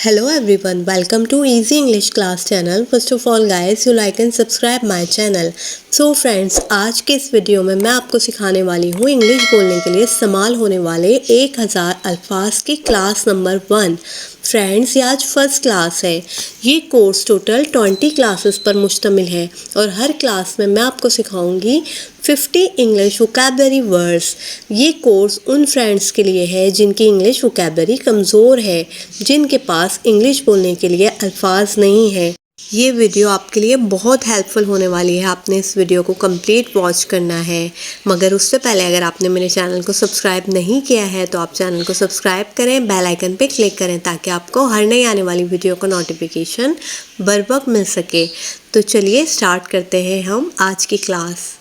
Hello everyone, welcome to Easy English Class channel. First of all guys, you like and subscribe my channel. So friends, आज के इस video में मैं आपको सिखाने वाली हूँ इंग्लिश बोलने के लिए इस्तेमाल होने वाले 1000 अल्फाज की क्लास नंबर 1। फ्रेंड्स, ये आज फर्स्ट क्लास है। ये कोर्स टोटल 20 क्लासेस पर मुश्तमिल है और हर क्लास में मैं आपको सिखाऊंगी 50 इंग्लिश वोकैबलरी वर्ड्स। ये कोर्स उन फ्रेंड्स के लिए है जिनकी इंग्लिश वोकैबलरी कमज़ोर है, जिनके पास इंग्लिश बोलने के लिए अल्फाज नहीं है। ये वीडियो आपके लिए बहुत हेल्पफुल होने वाली है। आपने इस वीडियो को कंप्लीट वॉच करना है, मगर उससे पहले अगर आपने मेरे चैनल को सब्सक्राइब नहीं किया है तो आप चैनल को सब्सक्राइब करें, बेल आइकन पे क्लिक करें ताकि आपको हर नई आने वाली वीडियो का नोटिफिकेशन बर वक्त मिल सके। तो चलिए स्टार्ट करते हैं हम आज की क्लास।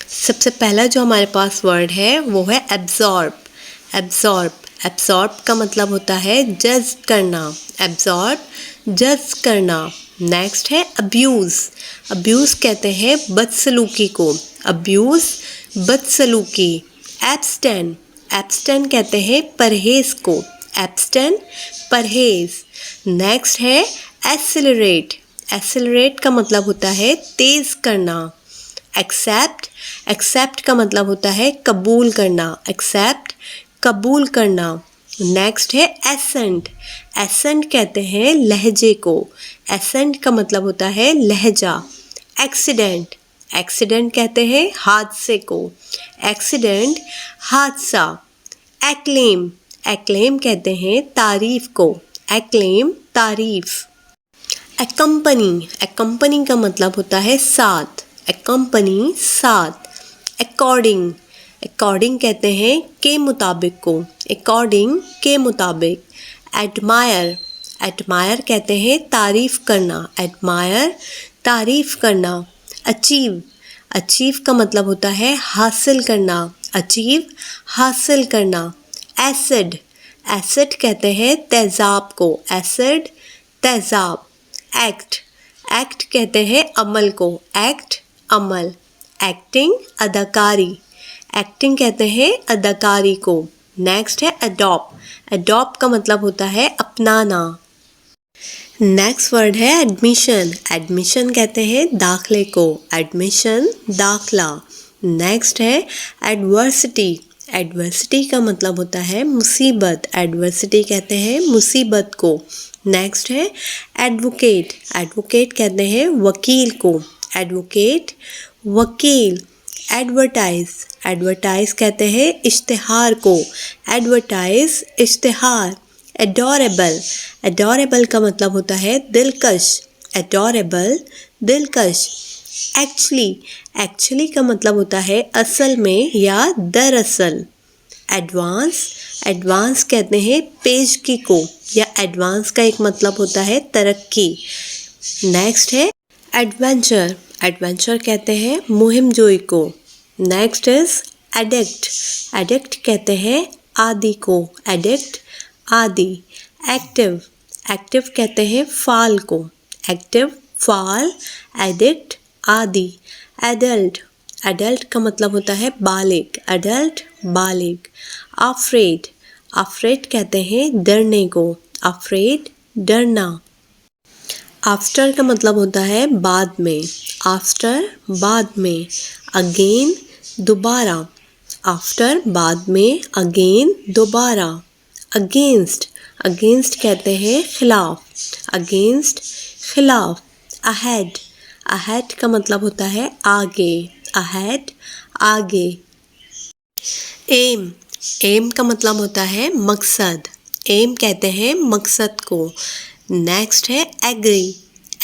सबसे पहला जो हमारे पास वर्ड है वो है एब्जॉर्ब। एब्जॉर्ब एब्जॉर्ब का मतलब होता है जज करना। एब्जॉर्ब जज करना। नेक्स्ट है अब्यूज़। अब्यूज़ कहते हैं बदसलूकी को। अब्यूज़ बदसलूकी। एब्स्टेन। एब्स्टेन कहते हैं परहेज़ को। एब्स्टेन परहेज़। नेक्स्ट है एक्सेलरेट। एक्सेलरेट का मतलब होता है तेज़ करना। एक्सेप्ट। एक्सेप्ट का मतलब होता है कबूल करना। एक्सेप्ट कबूल करना। नेक्स्ट है एसेंट। एसेंट कहते हैं लहजे को। एसेंट का मतलब होता है लहजा। एक्सीडेंट। एक्सीडेंट कहते हैं हादसे को। एक्सीडेंट हादसा। एक्लेम। एक्लेम कहते हैं तारीफ को। एक्लेम तारीफ। एक्कम्पनी। एक्कम्पनी का मतलब होता है साथ। एक्कम्पनी साथ। अकॉर्डिंग। अकॉर्डिंग कहते हैं के मुताबिक को। अकॉर्डिंग के मुताबिक। एडमायर। एडमायर कहते हैं तारीफ़ करना। एडमायर तारीफ़ करना। अचीव। अचीव का मतलब होता है हासिल करना। अचीव हासिल करना। एसिड। एसिड कहते हैं तेज़ाब को। एसिड तेज़ाब। एक्ट। एक्ट कहते हैं अमल को। एक्ट अमल। एक्टिंग अदाकारी। एक्टिंग कहते हैं अदाकारी को। नेक्स्ट है अडॉप्ट। अडॉप्ट का मतलब होता है अपनाना। नेक्स्ट वर्ड है एडमिशन। एडमिशन कहते हैं दाखले को। एडमिशन दाखला। नेक्स्ट है एडवर्सिटी। एडवर्सिटी का मतलब होता है मुसीबत। एडवर्सिटी कहते हैं मुसीबत को। नेक्स्ट है एडवोकेट। एडवोकेट कहते हैं वकील को। एडवोकेट वकील। एडवर्टाइज। एडवर्टाइज कहते हैं इश्तिहार को। एडवर्टाइज इश्तिहार। एडोरेबल। एडोरेबल का मतलब होता है दिलकश। एडोरेबल दिलकश। एक्चुअली। एक्चुअली का मतलब होता है असल में या दरअसल। एडवांस। एडवांस कहते हैं पेशगी को, या एडवांस का एक मतलब होता है तरक्की। नेक्स्ट है एडवेंचर। एडवेंचर कहते हैं मुहिम जोई को। Next is addict. एडिक्ट कहते हैं आदी को। एडिक्ट आदी। एक्टिव। एक्टिव कहते हैं फाल को। एक्टिव फाल। एडिक्ट आदी। एडल्ट। एडल्ट का मतलब होता है बालिग। एडल्ट बालिग। अफ्रेड। अफ्रेड कहते हैं डरने को। अफ्रेड डरना। आफ्टर का मतलब होता है बाद में। आफ्टर बाद में। अगेन दोबारा। आफ्टर बाद में। अगेन दोबारा। अगेंस्ट। अगेंस्ट कहते हैं खिलाफ। अगेंस्ट खिलाफ। अहेड। अहेड का मतलब होता है आगे। अहेड आगे। एम। एम का मतलब होता है मकसद। एम कहते हैं मकसद को। नेक्स्ट है एग्री।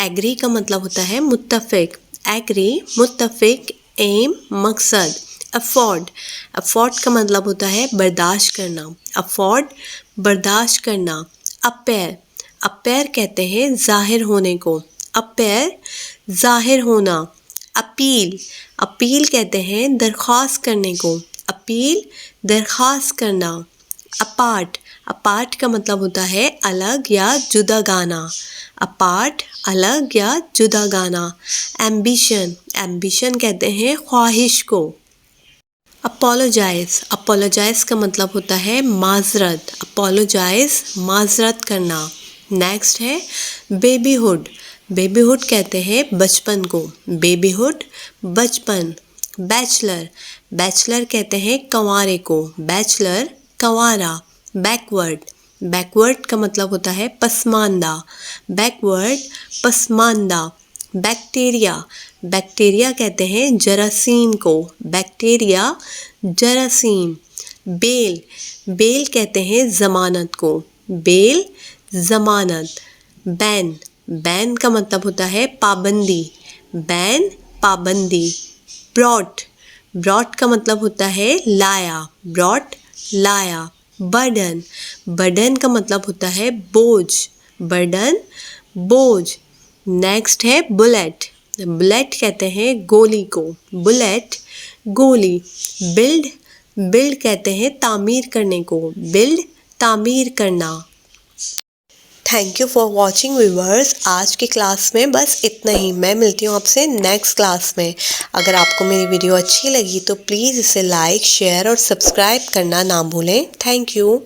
एग्री का मतलब होता है मुत्तफिक। एग्री मुत्तफिक। एम मकसद। अफोर्ड। अफोर्ड का मतलब होता है बर्दाश्त करना। अफोर्ड बर्दाश्त करना। अपेयर। अपेयर कहते हैं जाहिर होने को। अपेयर जाहिर होना। अपील। अपील कहते हैं दरख्वास्त करने को। अपील दरख्वास्त करना। अपार्ट। अपार्ट का मतलब होता है अलग या जुदा गाना। अपार्ट अलग या जुदा गाना। एम्बिशन। एम्बिशन कहते हैं ख्वाहिश को। अपोलोजाइज, अपोलोजाइज का मतलब होता है माजरत, अपोलोजाइज माजरत करना। नेक्स्ट है बेबीहुड, बेबीहुड कहते हैं बचपन को, बेबीहुड बचपन। बैचलर, बैचलर कहते हैं कंवारे को, बैचलर कंवारा। बैकवर्ड, बैकवर्ड का मतलब होता है Pasmanda, backward Pasmanda. Bacteria, bacteria कहते हैं जरासीम को, बैक्टीरिया जरासीम। बेल, बेल कहते हैं ज़मानत को, बेल ज़मानत। बैन, बैन का मतलब होता है पाबंदी, बैन पाबंदी। ब्रॉट, ब्रॉट का मतलब होता है लाया, ब्रॉट लाया। बर्डन, बर्डन का मतलब होता है बोझ, बर्डन बोझ। नेक्स्ट है बुलेट, बुलेट कहते हैं गोली को, बुलेट गोली। बिल्ड, बिल्ड कहते हैं तामीर करने को, बिल्ड तामीर करना। Thank you for watching viewers. आज की क्लास में बस इतना ही। मैं मिलती हूँ आपसे नेक्स्ट क्लास में। अगर आपको मेरी वीडियो अच्छी लगी तो प्लीज़ इसे लाइक, शेयर और सब्सक्राइब करना ना भूलें। Thank you.